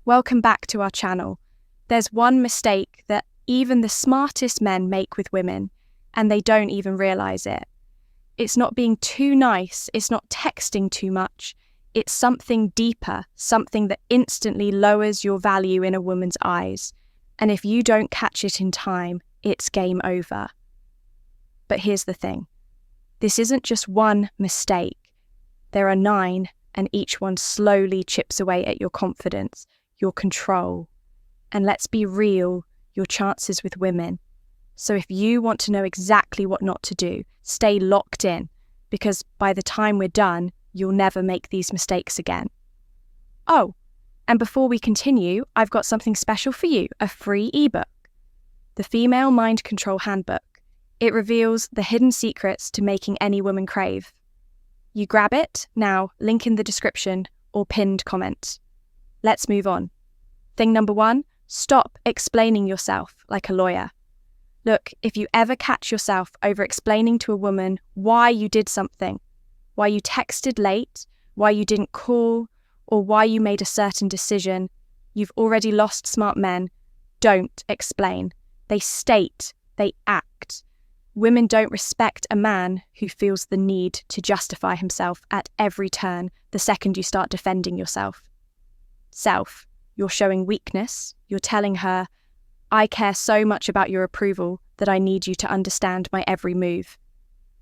Welcome back to our channel. There's one mistake that even the smartest men make with women, and they don't even realize it. It's not being too nice, it's not texting too much, it's something deeper, something that instantly lowers your value in a woman's eyes. And if you don't catch it in time, it's game over. But here's the thing. This isn't just one mistake. There are 9, and each one slowly chips away at your confidence, your control. And let's be real, your chances with women. So if you want to know exactly what not to do, stay locked in, because by the time we're done, you'll never make these mistakes again. Oh, and before we continue, I've got something special for you, a free ebook. The Female Mind Control Handbook. It reveals the hidden secrets to making any woman crave. You grab it now, link in the description or pinned comment. Let's move on. Thing number 1, stop explaining yourself like a lawyer. Look, if you ever catch yourself over-explaining to a woman why you did something, why you texted late, why you didn't call, or why you made a certain decision, you've already lost smart men. Don't explain. They state, they act. Women don't respect a man who feels the need to justify himself at every turn the second you start defending yourself. Self, you're showing weakness. You're telling her, I care so much about your approval that I need you to understand my every move.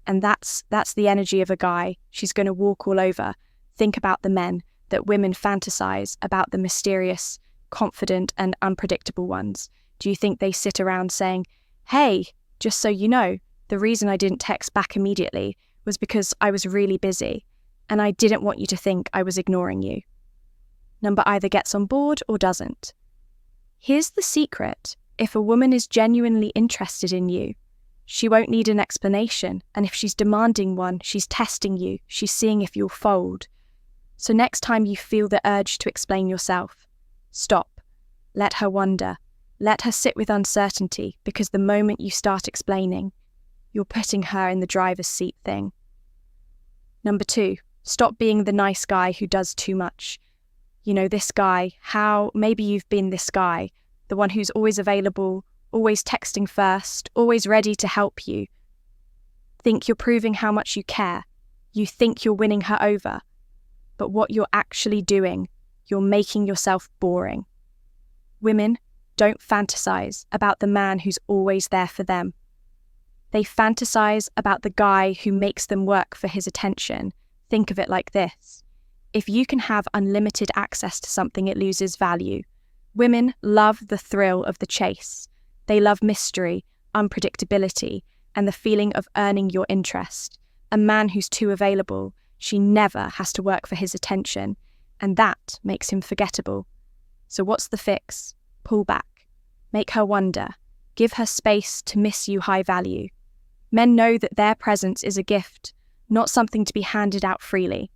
And that's the energy of a guy she's going to walk all over. Think about the men that women fantasize about, the mysterious, confident and unpredictable ones. Do you think they sit around saying, hey, just so you know, the reason I didn't text back immediately was because I was really busy and I didn't want you to think I was ignoring you. Number either gets on board or doesn't. Here's the secret. If a woman is genuinely interested in you, she won't need an explanation, and if she's demanding one, she's testing you, she's seeing if you'll fold. So next time you feel the urge to explain yourself, stop. Let her wonder. Let her sit with uncertainty, because the moment you start explaining, you're putting her in the driver's seat thing. Number 2, stop being the nice guy who does too much. You know, this guy, maybe you've been this guy, the one who's always available, always texting first, always ready to help you. Think you're proving how much you care. You think you're winning her over. But what you're actually doing, you're making yourself boring. Women don't fantasize about the man who's always there for them. They fantasize about the guy who makes them work for his attention. Think of it like this. If you can have unlimited access to something, it loses value. Women love the thrill of the chase. They love mystery, unpredictability, and the feeling of earning your interest. A man who's too available, she never has to work for his attention, and that makes him forgettable. So what's the fix? Pull back. Make her wonder. Give her space to miss you high value. Men know that their presence is a gift, not something to be handed out freely.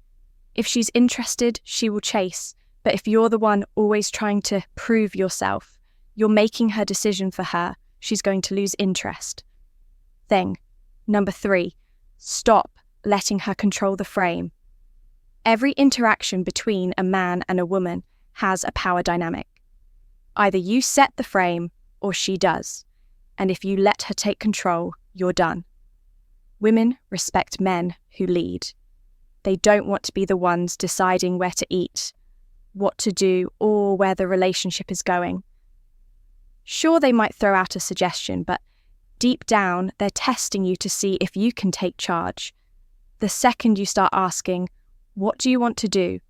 If she's interested, she will chase, but if you're the one always trying to prove yourself, you're making her decision for her, she's going to lose interest. Thing. Number 3, stop letting her control the frame. Every interaction between a man and a woman has a power dynamic. Either you set the frame or she does, and if you let her take control, you're done. Women respect men who lead. They don't want to be the ones deciding where to eat, what to do, or where the relationship is going. Sure, they might throw out a suggestion, but deep down, they're testing you to see if you can take charge. The second you start asking, what do you want to do?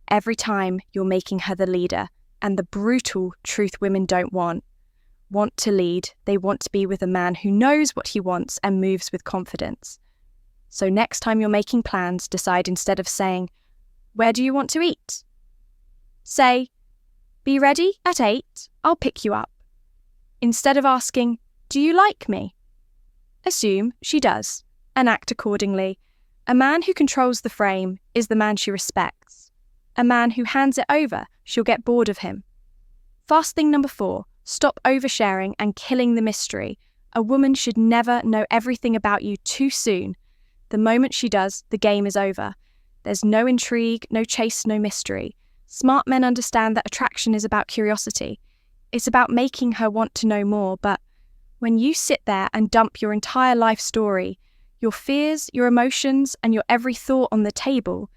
Every time you're making her the leader, and the brutal truth women don't want to lead, they want to be with a man who knows what he wants and moves with confidence. So next time you're making plans, decide instead of saying, where do you want to eat? Say, be ready at 8, I'll pick you up. Instead of asking, do you like me? Assume she does, and act accordingly. A man who controls the frame is the man she respects. A man who hands it over, she'll get bored of him. Fast thing number 4, stop oversharing and killing the mystery. A woman should never know everything about you too soon. The moment she does, the game is over. There's no intrigue, no chase, no mystery. Smart men understand that attraction is about curiosity. It's about making her want to know more, but when you sit there and dump your entire life story, your fears, your emotions, and your every thought on the table,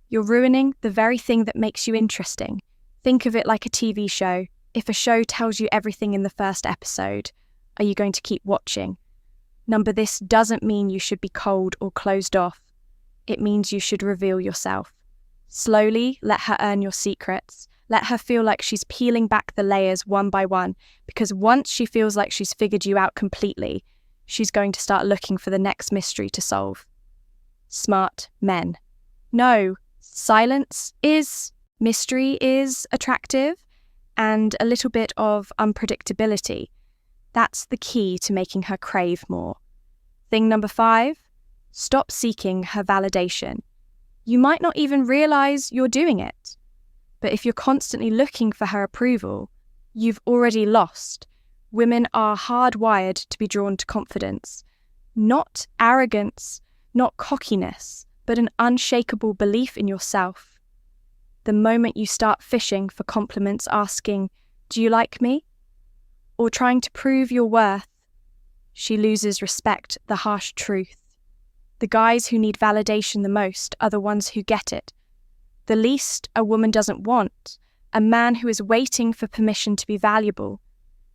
you're ruining the very thing that makes you interesting. Think of it like a TV show. If a show tells you everything in the first episode, are you going to keep watching? This doesn't mean you should be cold or closed off. It means you should reveal yourself. Slowly let her earn your secrets. Let her feel like she's peeling back the layers one by one, because once she feels like she's figured you out completely, she's going to start looking for the next mystery to solve. Smart men. No, silence is, mystery is attractive, and a little bit of unpredictability. That's the key to making her crave more. Thing number 5, stop seeking her validation. You might not even realize you're doing it. But if you're constantly looking for her approval, you've already lost. Women are hardwired to be drawn to confidence. Not arrogance, not cockiness, but an unshakable belief in yourself. The moment you start fishing for compliments, asking, "Do you like me?" or trying to prove your worth, she loses respect, the harsh truth. The guys who need validation the most are the ones who get it. The least a woman doesn't want, a man who is waiting for permission to be valuable.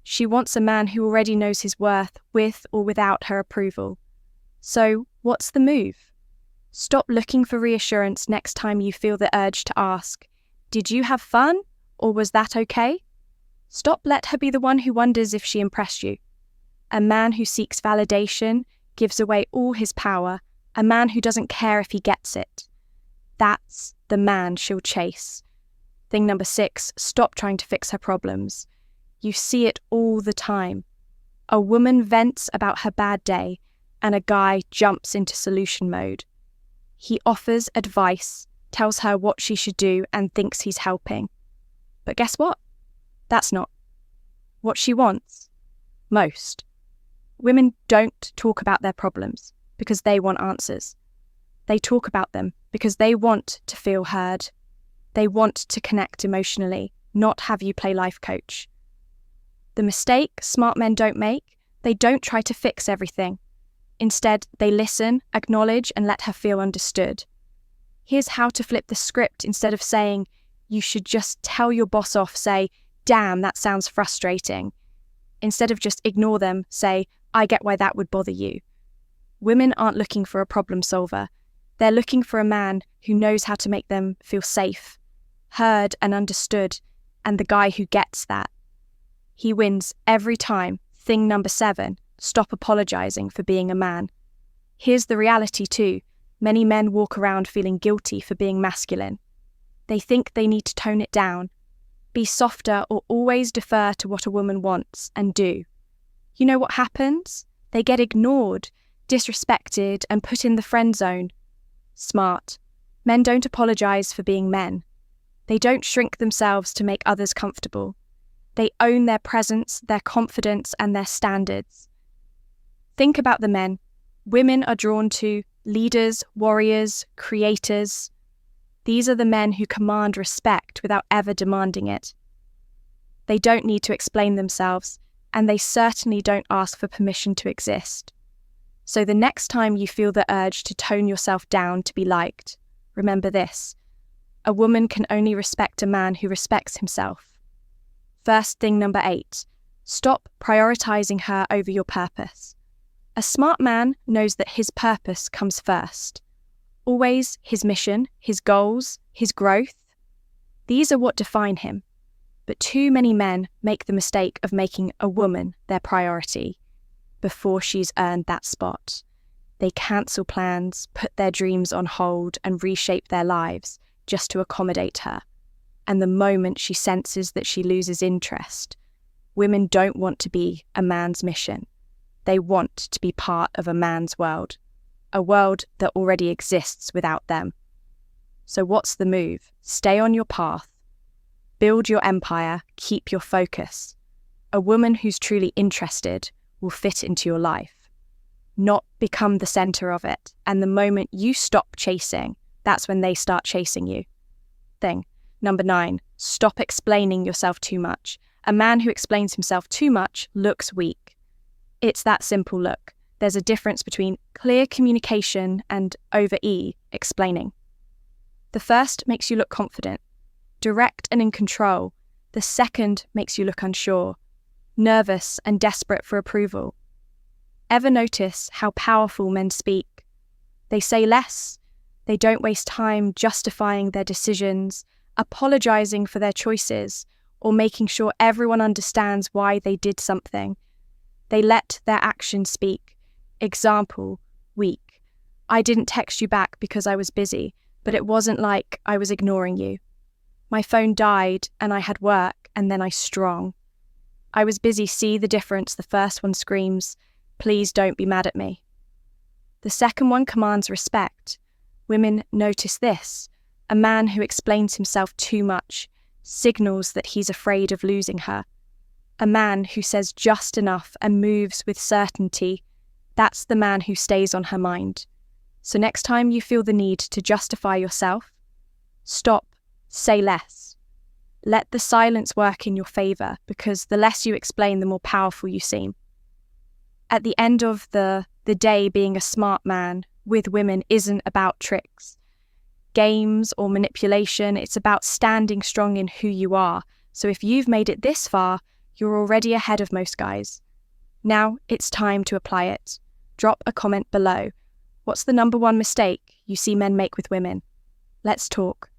She wants a man who already knows his worth, with or without her approval. So, what's the move? Stop looking for reassurance next time you feel the urge to ask, "Did you have fun, or was that okay?" Stop let her be the one who wonders if she impressed you. A man who seeks validation gives away all his power, a man who doesn't care if he gets it. That's the man she'll chase. Thing number 6, stop trying to fix her problems. You see it all the time. A woman vents about her bad day, and a guy jumps into solution mode. He offers advice, tells her what she should do, and thinks he's helping. But guess what? That's not what she wants most. Women don't talk about their problems because they want answers. They talk about them because they want to feel heard. They want to connect emotionally, not have you play life coach. The mistake smart men don't make, they don't try to fix everything. Instead, they listen, acknowledge, and let her feel understood. Here's how to flip the script. Instead of saying, "You should just tell your boss off," say, "Damn, that sounds frustrating." Instead of just ignore them, say, "I get why that would bother you." Women aren't looking for a problem solver. They're looking for a man who knows how to make them feel safe, heard and understood, and the guy who gets that. He wins every time. Thing number 7, stop apologizing for being a man. Here's the reality too. Many men walk around feeling guilty for being masculine. They think they need to tone it down, be softer, or always defer to what a woman wants and do. You know what happens? They get ignored, disrespected, and put in the friend zone. Smart. Men don't apologize for being men. They don't shrink themselves to make others comfortable. They own their presence, their confidence, and their standards. Think about the men. Women are drawn to leaders, warriors, creators. These are the men who command respect without ever demanding it. They don't need to explain themselves, and they certainly don't ask for permission to exist. So the next time you feel the urge to tone yourself down to be liked, remember this: a woman can only respect a man who respects himself. First thing number 8, stop prioritizing her over your purpose. A smart man knows that his purpose comes first. Always his mission, his goals, his growth. These are what define him. But too many men make the mistake of making a woman their priority before she's earned that spot. They cancel plans, put their dreams on hold, and reshape their lives just to accommodate her. And the moment she senses that she loses interest, women don't want to be a man's mission. They want to be part of a man's world, a world that already exists without them. So what's the move? Stay on your path. Build your empire, keep your focus. A woman who's truly interested will fit into your life, not become the center of it. And the moment you stop chasing, that's when they start chasing you. Number 9, stop explaining yourself too much. A man who explains himself too much looks weak. It's that simple. Look. There's a difference between clear communication and explaining. The first makes you look confident, direct and in control. The second makes you look unsure, nervous and desperate for approval. Ever notice how powerful men speak? They say less. They don't waste time justifying their decisions, apologizing for their choices, or making sure everyone understands why they did something. They let their actions speak. Example, weak. I didn't text you back because I was busy, but it wasn't like I was ignoring you. My phone died and I had work, and then I strong. I was busy. See the difference? The first one screams, please don't be mad at me. The second one commands respect. Women notice this. A man who explains himself too much signals that he's afraid of losing her. A man who says just enough and moves with certainty, that's the man who stays on her mind. So next time you feel the need to justify yourself, stop, say less. Let the silence work in your favor, because the less you explain, the more powerful you seem. At the end of the day, being a smart man with women isn't about tricks, games or manipulation. It's about standing strong in who you are. So if you've made it this far, you're already ahead of most guys. Now it's time to apply it. Drop a comment below. What's the number one mistake you see men make with women? Let's talk.